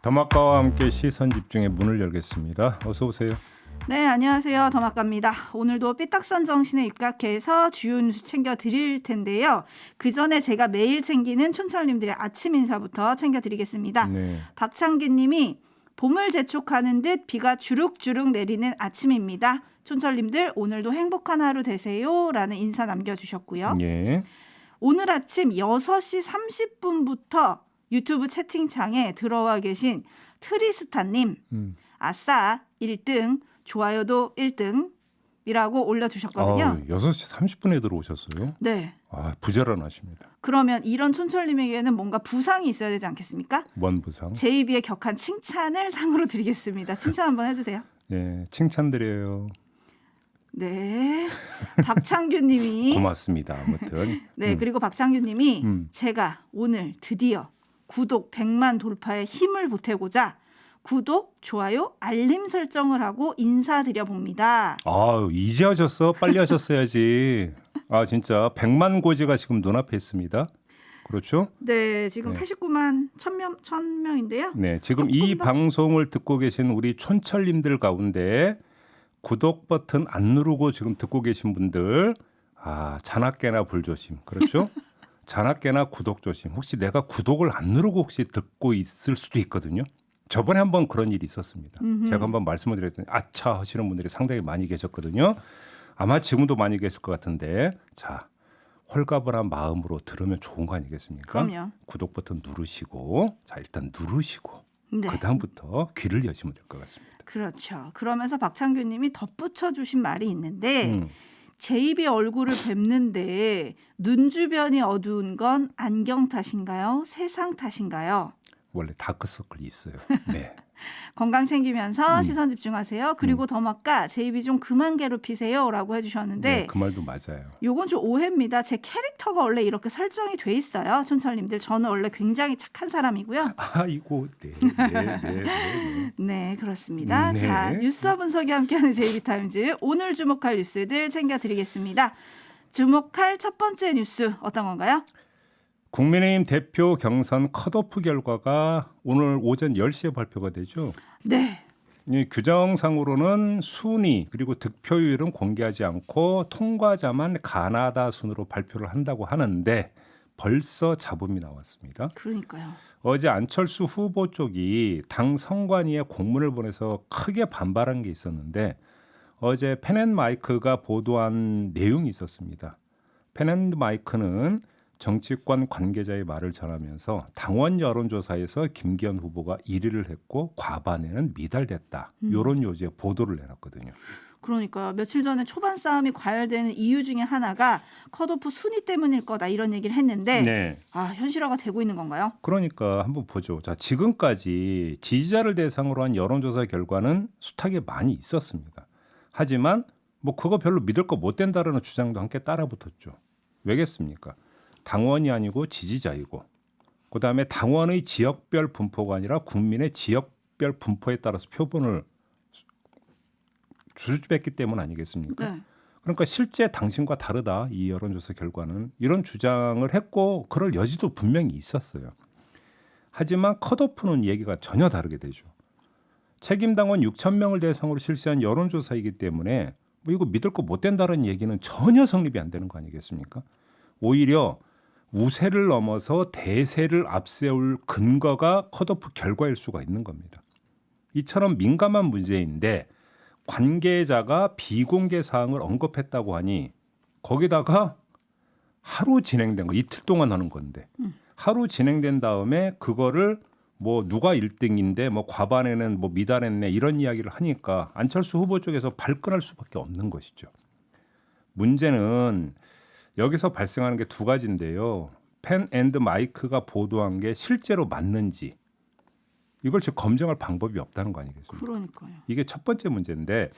더마카와 함께 시선 집중의 문을 열겠습니다. 어서 오세요. 네, 안녕하세요. 더마카입니다. 오늘도 삐딱선 정신에 입각해서 주요 뉴스 챙겨드릴 텐데요. 그 전에 제가 매일 챙기는 촌철님들의 아침 인사부터 챙겨드리겠습니다. 네. 박창기님이 봄을 재촉하는 듯 비가 주룩주룩 내리는 아침입니다. 촌철님들 오늘도 행복한 하루 되세요. 라는 인사 남겨주셨고요. 예. 오늘 아침 6시 30분부터 유튜브 채팅창에 들어와 계신 트리스타님 아싸 1등 좋아요도 1등이라고 올려주셨거든요. 6시 30분에 들어오셨어요? 네. 부지런하십니다. 그러면 이런 촌철님에게는 뭔가 부상이 있어야 되지 않겠습니까? 뭔 부상? 제 입에 격한 칭찬을 상으로 드리겠습니다. 칭찬 한번 해주세요. 네, 칭찬드려요. 네. 박창규님이 고맙습니다. 아무튼. 네, 그리고 박창규님이 제가 오늘 드디어 구독 100만 돌파에 힘을 보태고자 구독, 좋아요, 알림 설정을 하고 인사드려 봅니다. 이제 하셨어? 빨리 하셨어야지. 진짜 100만 고지가 지금 눈앞에 있습니다. 그렇죠? 네, 지금 네. 89만 1000명인데요. 네, 지금 이 방송을 듣고 계신 우리 촌철님들 가운데 구독 버튼 안 누르고 지금 듣고 계신 분들 자나깨나 불조심. 그렇죠? 자나깨나 구독 조심. 혹시 내가 구독을 안 누르고 혹시 듣고 있을 수도 있거든요. 저번에 한번 그런 일이 있었습니다. 제가 한번 말씀을 드렸더니 아차 하시는 분들이 상당히 많이 계셨거든요. 아마 지금도 많이 계실 것 같은데 자 홀가분한 마음으로 들으면 좋은 거 아니겠습니까? 그럼요. 구독 버튼 누르시고 자 일단 누르시고 네. 그다음부터 귀를 여시면 될 것 같습니다. 그렇죠. 그러면서 박창규님이 덧붙여 주신 말이 있는데 제 입이 얼굴을 뵙는데 눈 주변이 어두운 건 안경 탓인가요? 세상 탓인가요? 원래 다크서클이 있어요. 네. 건강 챙기면서 시선 집중하세요. 그리고 더마까 제 입이 좀 그만 괴롭히세요 라고 해주셨는데 네, 그 말도 맞아요. 요건 좀 오해입니다. 제 캐릭터가 원래 이렇게 설정이 돼 있어요. 촌철님들 저는 원래 굉장히 착한 사람이고요. 아이고 네. 네, 그렇습니다. 네. 자, 뉴스와 분석이 함께하는 JB타임즈 오늘 주목할 뉴스들 챙겨드리겠습니다. 주목할 첫 번째 뉴스 어떤 건가요? 국민의힘 대표 경선 컷오프 결과가 오늘 오전 10시에 발표가 되죠. 네. 이 규정상으로는 순위 그리고 득표율은 공개하지 않고 통과자만 가나다 순으로 발표를 한다고 하는데 벌써 잡음이 나왔습니다. 그러니까요. 어제 안철수 후보 쪽이 당 선관위에 공문을 보내서 크게 반발한 게 있었는데 어제 펜앤마이크가 보도한 내용이 있었습니다. 펜앤마이크는 정치권 관계자의 말을 전하면서 당원 여론조사에서 김기현 후보가 1위를 했고 과반에는 미달됐다. 이런 요지의 보도를 내놨거든요. 그러니까 며칠 전에 초반 싸움이 과열되는 이유 중에 하나가 컷오프 순위 때문일 거다 이런 얘기를 했는데 네. 현실화가 되고 있는 건가요? 그러니까 한번 보죠. 자, 지금까지 지지자를 대상으로 한 여론조사 결과는 숱하게 많이 있었습니다. 하지만 뭐 그거 별로 믿을 거 못 된다라는 주장도 함께 따라붙었죠. 왜겠습니까? 당원이 아니고 지지자이고 그다음에 당원의 지역별 분포가 아니라 국민의 지역별 분포에 따라서 표본을 수집했기 때문 아니겠습니까? 네. 그러니까 실제 당신과 다르다 이 여론조사 결과는 이런 주장을 했고 그럴 여지도 분명히 있었어요. 하지만 컷오프는 얘기가 전혀 다르게 되죠. 책임당원 6,000명을 대상으로 실시한 여론조사이기 때문에 뭐 이거 믿을 거 못 된다는 얘기는 전혀 성립이 안 되는 거 아니겠습니까? 오히려 우세를 넘어서 대세를 앞세울 근거가 컷오프 결과일 수가 있는 겁니다. 이처럼 민감한 문제인데 관계자가 비공개 사항을 언급했다고 하니 거기다가 하루 진행된 거 이틀 동안 하는 건데 하루 진행된 다음에 그거를 뭐 누가 1등인데 뭐 과반에는 뭐 미달했네 이런 이야기를 하니까 안철수 후보 쪽에서 발끈할 수밖에 없는 것이죠. 문제는 여기서 발생하는 게 두 가지인데요. 펜앤마이크가 보도한 게 실제로 맞는지 이걸 지금 검증할 방법이 없다는 거 아니겠습니까? 그러니까요. 이게 첫 번째 문제인데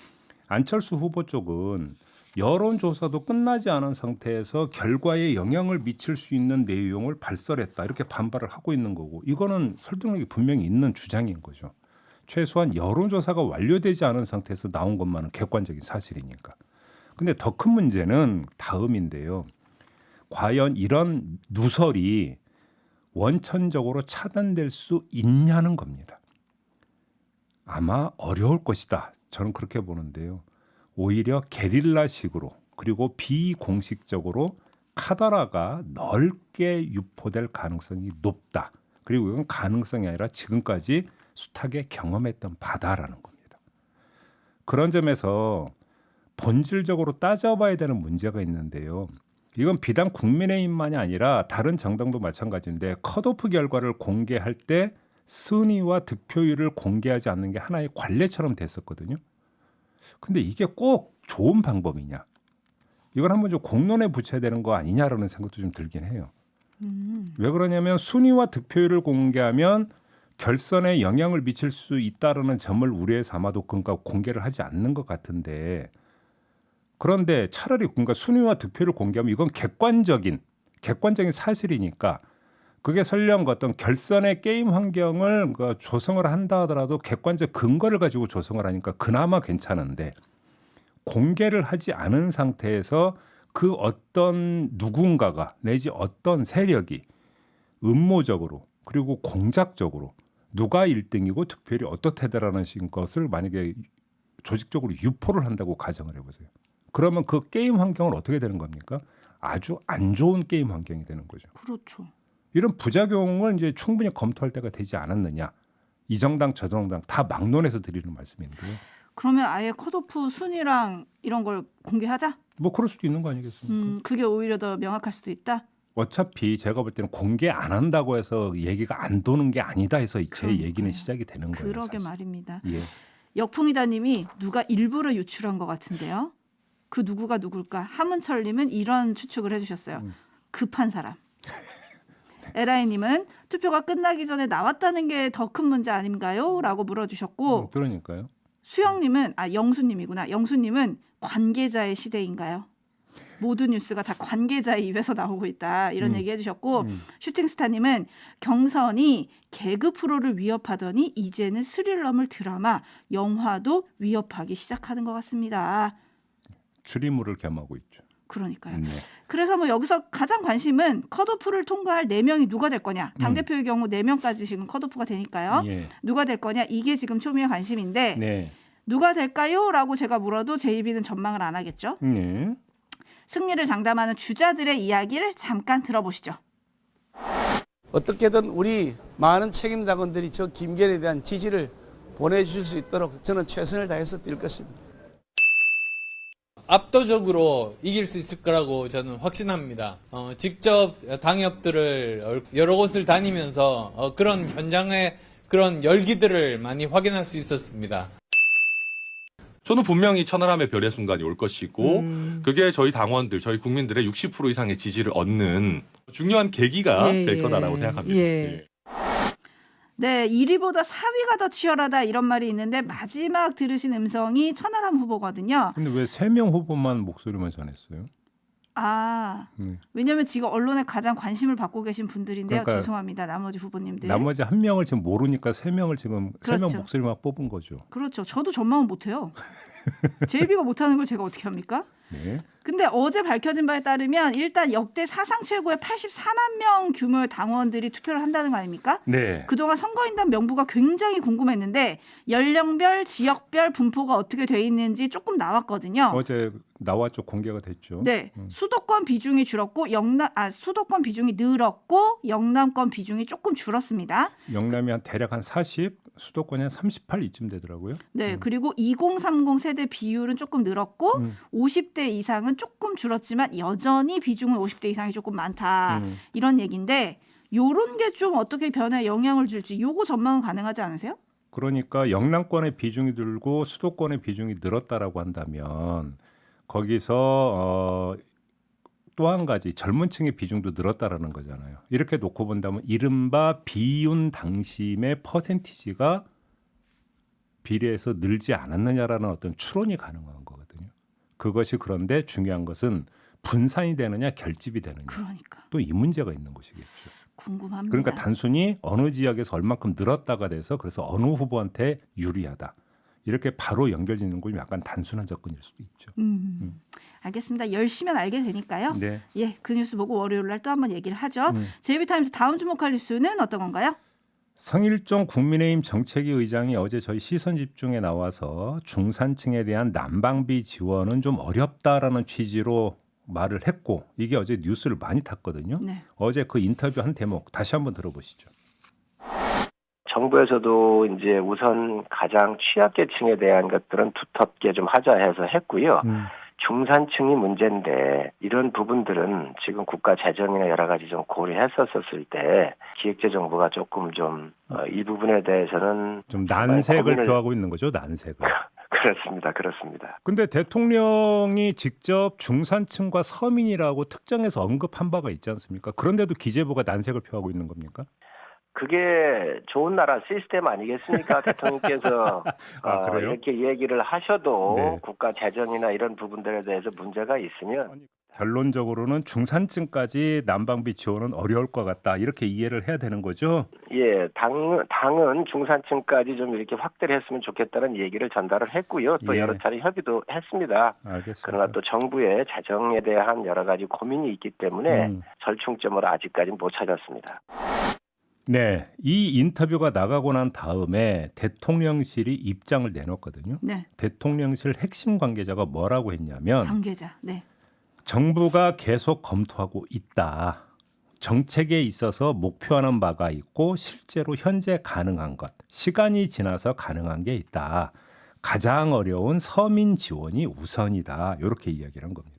안철수 후보 쪽은 여론조사도 끝나지 않은 상태에서 결과에 영향을 미칠 수 있는 내용을 발설했다 이렇게 반발을 하고 있는 거고 이거는 설득력이 분명히 있는 주장인 거죠. 최소한 여론조사가 완료되지 않은 상태에서 나온 것만은 객관적인 사실이니까. 근데 더 큰 문제는 다음인데요. 과연 이런 누설이 원천적으로 차단될 수 있냐는 겁니다. 아마 어려울 것이다. 저는 그렇게 보는데요. 오히려 게릴라식으로 그리고 비공식적으로 카더라가 넓게 유포될 가능성이 높다. 그리고 이건 가능성이 아니라 지금까지 숱하게 경험했던 바다라는 겁니다. 그런 점에서 본질적으로 따져봐야 되는 문제가 있는데요. 이건 비단 국민의힘만이 아니라 다른 정당도 마찬가지인데 컷오프 결과를 공개할 때 순위와 득표율을 공개하지 않는 게 하나의 관례처럼 됐었거든요. 근데 이게 꼭 좋은 방법이냐? 이걸 한번 좀 공론에 붙여야 되는 거 아니냐라는 생각도 좀 들긴 해요. 왜 그러냐면 순위와 득표율을 공개하면 결선에 영향을 미칠 수 있다라는 점을 우려해서 아마도 그러니까 공개를 하지 않는 것 같은데 그런데 차라리 그러니까 순위와 득표를 공개하면 이건 객관적인 사실이니까 그게 설령 어떤 결선의 게임 환경을 조성을 한다 하더라도 객관적 근거를 가지고 조성을 하니까 그나마 괜찮은데 공개를 하지 않은 상태에서 그 어떤 누군가가 내지 어떤 세력이 음모적으로 그리고 공작적으로 누가 1등이고 득표율이 어떻다라는 것을 만약에 조직적으로 유포를 한다고 가정을 해보세요. 그러면 그 게임 환경은 어떻게 되는 겁니까? 아주 안 좋은 게임 환경이 되는 거죠. 그렇죠. 이런 부작용을 이제 충분히 검토할 때가 되지 않았느냐. 이 정당 저 정당 다 막론해서 드리는 말씀인데요. 그러면 아예 컷오프 순위랑 이런 걸 공개하자? 뭐 그럴 수도 있는 거 아니겠습니까? 그게 오히려 더 명확할 수도 있다. 어차피 제가 볼 때는 공개 안 한다고 해서 얘기가 안 도는 게 아니다 해서 제 그러니까요. 얘기는 시작이 되는 거예요. 그러게 사실. 말입니다. 예. 역풍이다님이 누가 일부러 유출한 것 같은데요. 그 누구가 누굴까? 하문철님은 이런 추측을 해주셨어요. 급한 사람. 에라이님은 투표가 끝나기 전에 나왔다는 게 더 큰 문제 아닌가요? 라고 물어주셨고 그러니까요. 수영님은 영수님이구나. 영수님은 관계자의 시대인가요? 모든 뉴스가 다 관계자의 입에서 나오고 있다. 이런 얘기 해주셨고 슈팅스타님은 경선이 개그 프로를 위협하더니 이제는 스릴러물 드라마, 영화도 위협하기 시작하는 것 같습니다. 추리물을 겸하고 있죠. 그러니까요. 네. 그래서 뭐 여기서 가장 관심은 컷오프를 통과할 4명이 누가 될 거냐. 당대표의 경우 4명까지 지금 컷오프가 되니까요. 예. 누가 될 거냐. 이게 지금 초미의 관심인데 네. 누가 될까요? 라고 제가 물어도 JB는 전망을 안 하겠죠. 네. 승리를 장담하는 주자들의 이야기를 잠깐 들어보시죠. 어떻게든 우리 많은 책임당원들이 저 김기현에 대한 지지를 보내주실 수 있도록 저는 최선을 다해서 뛸 것입니다. 압도적으로 이길 수 있을 거라고 저는 확신합니다. 직접 당협들을 여러 곳을 다니면서 그런 현장의 그런 열기들을 많이 확인할 수 있었습니다. 저는 분명히 천하람의 별의 순간이 올 것이고 그게 저희 당원들, 저희 국민들의 60% 이상의 지지를 얻는 중요한 계기가 될 거다라고 생각합니다. 예. 네, 1위보다 4위가 더 치열하다 이런 말이 있는데 마지막 들으신 음성이 천하람 후보거든요. 근데 왜 3명 후보만 목소리만 전했어요? 왜냐하면 지금 언론에 가장 관심을 받고 계신 분들인데요. 그러니까 죄송합니다. 나머지 후보님들. 나머지 한 명을 지금 모르니까 3명을 지금 그렇죠. 3명 목소리만 뽑은 거죠. 그렇죠. 저도 전망은 못해요. JB가 못하는 걸 제가 어떻게 합니까? 네. 근데 어제 밝혀진 바에 따르면 일단 역대 사상 최고의 84만 명 규모의 당원들이 투표를 한다는 거 아닙니까? 네. 그동안 선거인단 명부가 굉장히 궁금했는데 연령별, 지역별 분포가 어떻게 돼 있는지 조금 나왔거든요. 어제 나왔죠. 공개가 됐죠. 네, 수도권 비중이 줄었고 수도권 비중이 늘었고 영남권 비중이 조금 줄었습니다. 영남이 대략 한 40, 수도권이 한 38 이쯤 되더라고요. 네, 그리고 2030 세대 비율은 조금 늘었고 50대 이상은 조금 줄었지만 여전히 비중은 50대 이상이 조금 많다. 이런 얘기인데 요런 게 좀 어떻게 변화에 영향을 줄지 요거 전망은 가능하지 않으세요? 그러니까 영남권의 비중이 늘고 수도권의 비중이 늘었다라고 한다면 거기서 또 한 가지 젊은 층의 비중도 늘었다라는 거잖아요. 이렇게 놓고 본다면 이른바 비윤 당심의 퍼센티지가 비례해서 늘지 않았느냐라는 어떤 추론이 가능한 거거든요. 그것이 그런데 중요한 것은 분산이 되느냐 결집이 되느냐. 그러니까. 또 이 문제가 있는 것이겠죠. 궁금합니다. 그러니까 단순히 어느 지역에서 얼마큼 늘었다가 돼서 그래서 어느 후보한테 유리하다. 이렇게 바로 연결짓는 건 약간 단순한 접근일 수도 있죠. 알겠습니다. 열시면 알게 되니까요. 네. 예, 그 뉴스 보고 월요일 날 또 한번 얘기를 하죠. JB타임즈 다음 주목할 뉴스는 어떤 건가요? 성일종 국민의힘 정책위 의장이 어제 저희 시선집중에 나와서 중산층에 대한 난방비 지원은 좀 어렵다라는 취지로 말을 했고 이게 어제 뉴스를 많이 탔거든요. 네. 어제 그 인터뷰 한 대목 다시 한번 들어보시죠. 정부에서도 이제 우선 가장 취약계층에 대한 것들은 두텁게 좀 하자 해서 했고요. 중산층이 문제인데 이런 부분들은 지금 국가 재정이나 여러 가지 좀 고려했었을 때 기획재정부가 조금 좀 이 부분에 대해서는 좀 난색을 고민을- 표하고 있는 거죠, 난색을. 그렇습니다. 근데 대통령이 직접 중산층과 서민이라고 특정해서 언급한 바가 있지 않습니까? 그런데도 기재부가 난색을 표하고 있는 겁니까? 그게 좋은 나라 시스템 아니겠습니까? 대통령께서 아, 그래요? 이렇게 얘기를 하셔도 네. 국가 재정이나 이런 부분들에 대해서 문제가 있으면 결론적으로는 중산층까지 난방비 지원은 어려울 것 같다. 이렇게 이해를 해야 되는 거죠? 예, 당은 중산층까지 좀 이렇게 확대를 했으면 좋겠다는 얘기를 전달을 했고요. 또 예. 여러 차례 협의도 했습니다. 알겠습니다. 그러나 또 정부의 재정에 대한 여러 가지 고민이 있기 때문에 절충점을 아직까지는 못 찾았습니다. 네, 이 인터뷰가 나가고 난 다음에 대통령실이 입장을 내놨거든요. 네. 대통령실 핵심 관계자가 뭐라고 했냐면 관계자. 네. 정부가 계속 검토하고 있다. 정책에 있어서 목표하는 바가 있고 실제로 현재 가능한 것, 시간이 지나서 가능한 게 있다. 가장 어려운 서민 지원이 우선이다. 이렇게 이야기를 한 겁니다.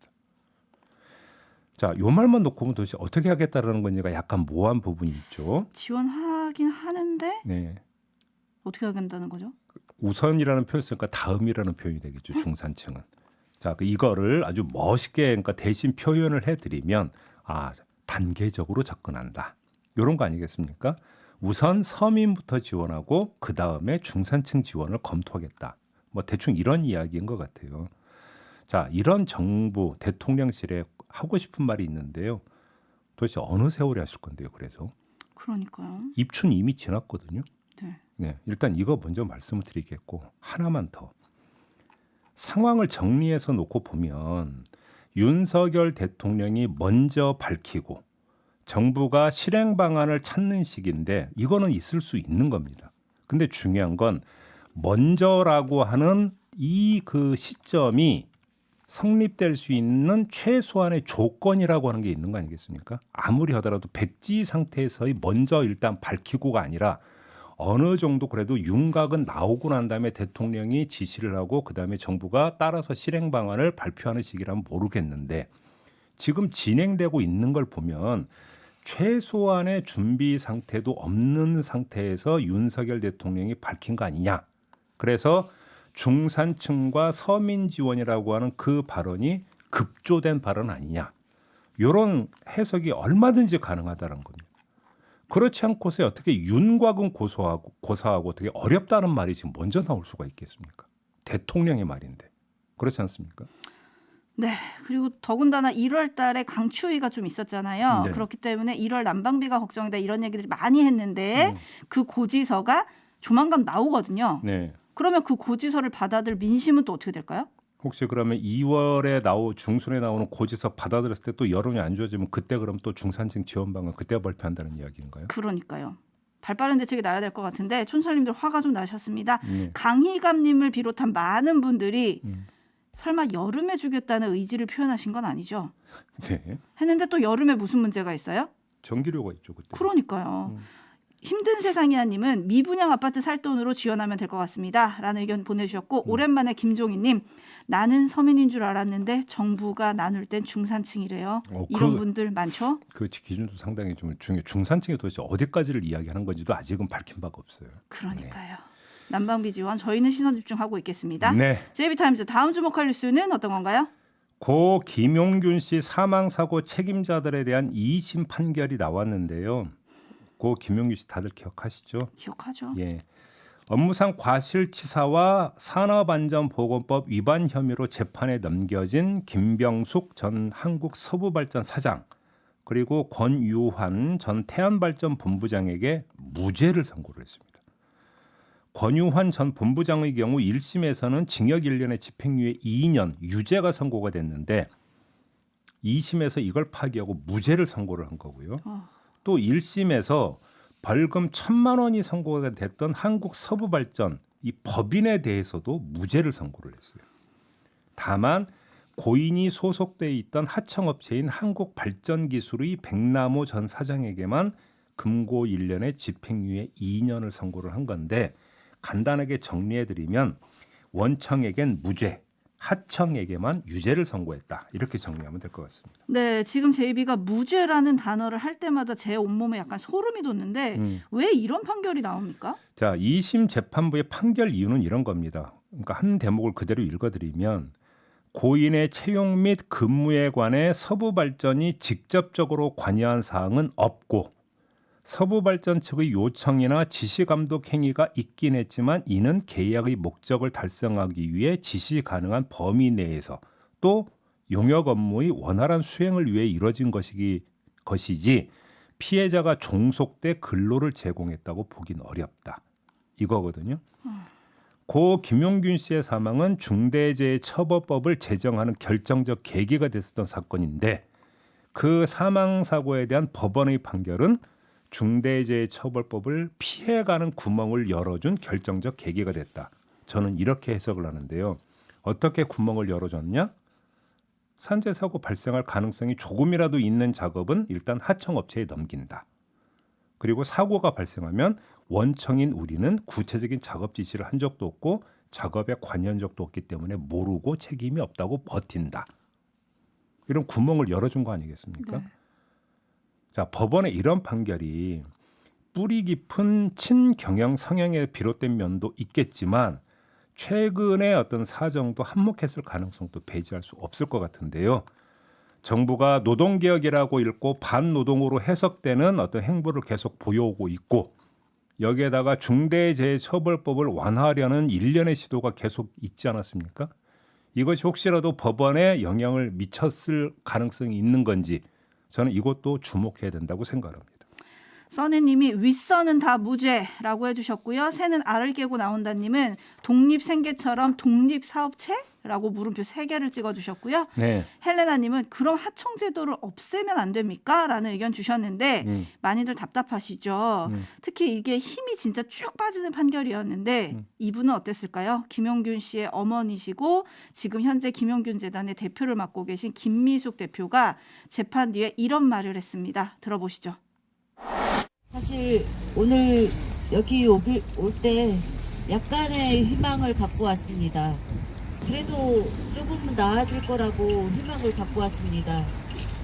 자, 요 말만 놓고 보면 도대체 어떻게 하겠다라는 건지가 약간 모호한 부분이 있죠. 지원하긴 하는데 네. 어떻게 하겠다는 거죠? 우선이라는 표현을 쓰니까 다음이라는 표현이 되겠죠. 중산층은. 자, 이거를 아주 멋있게 그러니까 대신 표현을 해드리면 단계적으로 접근한다. 이런 거 아니겠습니까? 우선 서민부터 지원하고 그 다음에 중산층 지원을 검토하겠다. 뭐 대충 이런 이야기인 것 같아요. 자, 이런 정부 대통령실에 하고 싶은 말이 있는데요. 도대체 어느 세월에 하실 건데요? 그래서 그러니까요. 입춘 이미 지났거든요. 네. 네, 일단 이거 먼저 말씀을 드리겠고 하나만 더. 상황을 정리해서 놓고 보면 윤석열 대통령이 먼저 밝히고 정부가 실행 방안을 찾는 시기인데 이거는 있을 수 있는 겁니다. 근데 중요한 건 먼저라고 하는 이 그 시점이 성립될 수 있는 최소한의 조건이라고 하는 게 있는 거 아니겠습니까? 아무리 하더라도 백지 상태에서의 먼저 일단 밝히고가 아니라 어느 정도 그래도 윤곽은 나오고 난 다음에 대통령이 지시를 하고 그다음에 정부가 따라서 실행 방안을 발표하는 시기라면 모르겠는데 지금 진행되고 있는 걸 보면 최소한의 준비 상태도 없는 상태에서 윤석열 대통령이 밝힌 거 아니냐. 그래서 중산층과 서민 지원이라고 하는 그 발언이 급조된 발언 아니냐. 이런 해석이 얼마든지 가능하다는 겁니다. 그렇지 않고서 어떻게 윤곽은 고사하고 어떻게 어렵다는 말이 지금 먼저 나올 수가 있겠습니까? 대통령의 말인데. 그렇지 않습니까? 네. 그리고 더군다나 1월 달에 강추위가 좀 있었잖아요. 네. 그렇기 때문에 1월 난방비가 걱정이다 이런 얘기들이 많이 했는데 그 고지서가 조만간 나오거든요. 네. 그러면 그 고지서를 받아들 민심은 또 어떻게 될까요? 혹시 그러면 2월에 중순에 나오는 고지서 받아들였을 때 또 여론이 안 좋아지면 그때 그럼 또 중산층 지원방을 그때 발표한다는 이야기인가요? 그러니까요. 발빠른 대책이 나야 될 것 같은데 촌철님들 화가 좀 나셨습니다. 네. 강희감님을 비롯한 많은 분들이 설마 여름에 주겠다는 의지를 표현하신 건 아니죠? 네. 했는데 또 여름에 무슨 문제가 있어요? 전기료가 있죠 그때. 그러니까요. 힘든 세상이야님은 미분양 아파트 살 돈으로 지원하면 될 것 같습니다. 라는 의견 보내주셨고 오랜만에 김종희님 나는 서민인 줄 알았는데 정부가 나눌 땐 중산층이래요. 이런 분들 많죠? 그 기준도 상당히 좀 중요해요. 중산층이 도대체 어디까지를 이야기하는 건지도 아직은 밝힌 바가 없어요. 그러니까요. 난방비 지원 저희는 시선 집중하고 있겠습니다. 네. JB타임즈 다음 주목할 뉴스는 어떤 건가요? 고 김용균 씨 사망 사고 책임자들에 대한 2심 판결이 나왔는데요. 고 김용균 씨 다들 기억하시죠? 기억하죠. 예. 업무상 과실치사와 산업안전보건법 위반 혐의로 재판에 넘겨진 김병숙 전 한국서부발전 사장 그리고 권유환 전 태안발전본부장에게 무죄를 선고를 했습니다. 권유환 전 본부장의 경우 1심에서는 징역 1년에 집행유예 2년 유죄가 선고가 됐는데 2심에서 이걸 파기하고 무죄를 선고를 한 거고요. 또 1심에서 벌금 1,000만 원이 선고가 됐던 한국서부발전 이 법인에 대해서도 무죄를 선고를 했어요. 다만 고인이 소속돼 있던 하청업체인 한국발전기술의 백남호 전 사장에게만 금고 1년에 집행유예 2년을 선고를 한 건데 간단하게 정리해드리면 원청에겐 무죄, 하청에게만 유죄를 선고했다. 이렇게 정리하면 될 것 같습니다. 네, 지금 JB가 무죄라는 단어를 할 때마다 제 온몸에 약간 소름이 돋는데 왜 이런 판결이 나옵니까? 자, 2심 재판부의 판결 이유는 이런 겁니다. 그러니까 한 대목을 그대로 읽어드리면 고인의 채용 및 근무에 관해 서부발전이 직접적으로 관여한 사항은 없고 서부발전 측의 요청이나 지시감독 행위가 있긴 했지만 이는 계약의 목적을 달성하기 위해 지시 가능한 범위 내에서 또 용역 업무의 원활한 수행을 위해 이뤄진 것이지 피해자가 종속돼 근로를 제공했다고 보긴 어렵다. 이거거든요. 고 김용균 씨의 사망은 중대재해처벌법을 제정하는 결정적 계기가 됐었던 사건인데 그 사망 사고에 대한 법원의 판결은 중대재해처벌법을 피해가는 구멍을 열어준 결정적 계기가 됐다. 저는 이렇게 해석을 하는데요. 어떻게 구멍을 열어줬냐? 산재 사고 발생할 가능성이 조금이라도 있는 작업은 일단 하청업체에 넘긴다. 그리고 사고가 발생하면 원청인 우리는 구체적인 작업 지시를 한 적도 없고 작업에 관여한 적도 없기 때문에 모르고 책임이 없다고 버틴다. 이런 구멍을 열어준 거 아니겠습니까? 네. 자, 법원의 이런 판결이 뿌리 깊은 친경영 성향에 비롯된 면도 있겠지만 최근의 어떤 사정도 한몫했을 가능성도 배제할 수 없을 것 같은데요. 정부가 노동개혁이라고 읽고 반노동으로 해석되는 어떤 행보를 계속 보여오고 있고 여기에다가 중대재해처벌법을 완화하려는 일련의 시도가 계속 있지 않았습니까? 이것이 혹시라도 법원에 영향을 미쳤을 가능성이 있는 건지 저는 이것도 주목해야 된다고 생각합니다. 써니님이 윗선은 다 무죄라고 해주셨고요. 새는 알을 깨고 나온다님은 독립생계처럼 독립사업체라고 물음표 3개를 찍어주셨고요. 네. 헬레나님은 그럼 하청제도를 없애면 안 됩니까? 라는 의견 주셨는데 많이들 답답하시죠. 특히 이게 힘이 진짜 쭉 빠지는 판결이었는데 이분은 어땠을까요? 김용균 씨의 어머니시고 지금 현재 김용균 재단의 대표를 맡고 계신 김미숙 대표가 재판 뒤에 이런 말을 했습니다. 들어보시죠. 사실 오늘 여기 올 때 약간의 희망을 갖고 왔습니다. 그래도 조금은 나아질 거라고 희망을 갖고 왔습니다.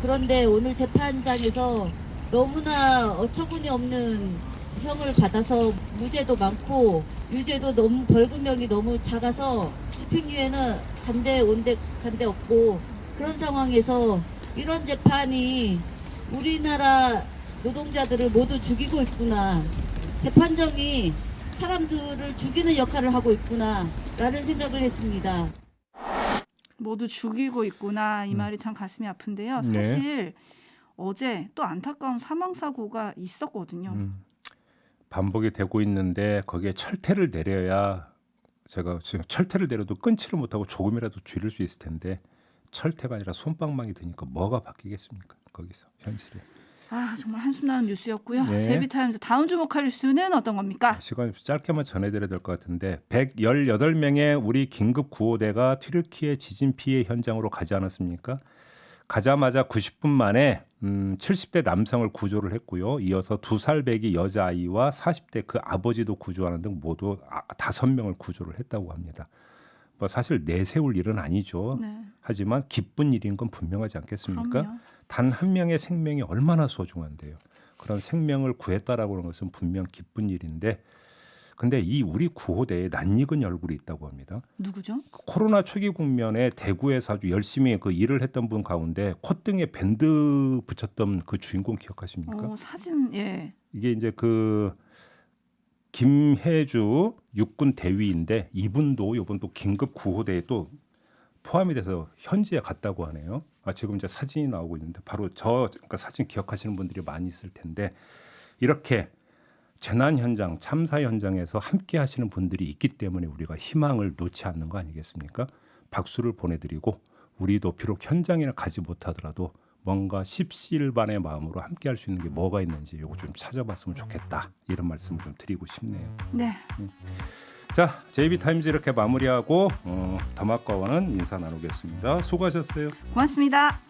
그런데 오늘 재판장에서 너무나 어처구니 없는 형을 받아서 무죄도 많고 유죄도 너무 벌금형이 너무 작아서 집행유예는 간데 없고 그런 상황에서 이런 재판이 우리나라 노동자들을 모두 죽이고 있구나. 재판정이 사람들을 죽이는 역할을 하고 있구나 라는 생각을 했습니다. 모두 죽이고 있구나. 이 말이 참 가슴이 아픈데요. 사실 어제 또 안타까운 사망사고가 있었거든요. 반복이 되고 있는데 거기에 철퇴를 내려야 제가 지금 철퇴를 내려도 끊지를 못하고 조금이라도 줄일 수 있을 텐데 철퇴가 아니라 솜방망이 되니까 뭐가 바뀌겠습니까? 거기서 현실에. 아 정말 한숨 나는 뉴스였고요. 네. 제비타임즈 다음 주목할 뉴스는 어떤 겁니까? 시간이 짧게만 전해드려야 될 것 같은데 118명의 우리 긴급 구호대가 튀르키예 지진 피해 현장으로 가지 않았습니까? 가자마자 90분 만에 70대 남성을 구조를 했고요. 이어서 2살 배기 여자아이와 40대 그 아버지도 구조하는 등 모두 5명을 구조를 했다고 합니다. 뭐 사실 내세울 일은 아니죠. 네. 하지만 기쁜 일인 건 분명하지 않겠습니까? 그럼요. 단 한 명의 생명이 얼마나 소중한데요. 그런 생명을 구했다라고 하는 것은 분명 기쁜 일인데 근데 이 우리 구호대에 낯익은 얼굴이 있다고 합니다. 누구죠? 코로나 초기 국면에 대구에서 아주 열심히 그 일을 했던 분 가운데 콧등에 밴드 붙였던 그 주인공 기억하십니까? 사진 예. 이게 이제 그 김혜주 육군 대위인데 이분도 이번 또 긴급 구호대에 또 포함이 돼서 현지에 갔다고 하네요. 지금 이제 사진이 나오고 있는데 바로 그러니까 사진 기억하시는 분들이 많이 있을 텐데 이렇게 재난 현장, 참사 현장에서 함께 하시는 분들이 있기 때문에 우리가 희망을 놓지 않는 거 아니겠습니까? 박수를 보내드리고 우리도 비록 현장에 가지 못하더라도 뭔가 십시일반의 마음으로 함께할 수 있는 게 뭐가 있는지 이거 좀 찾아봤으면 좋겠다. 이런 말씀을 좀 드리고 싶네요. 네. 자, JB타임즈 이렇게 마무리하고 더마과와는 인사 나누겠습니다. 수고하셨어요. 고맙습니다.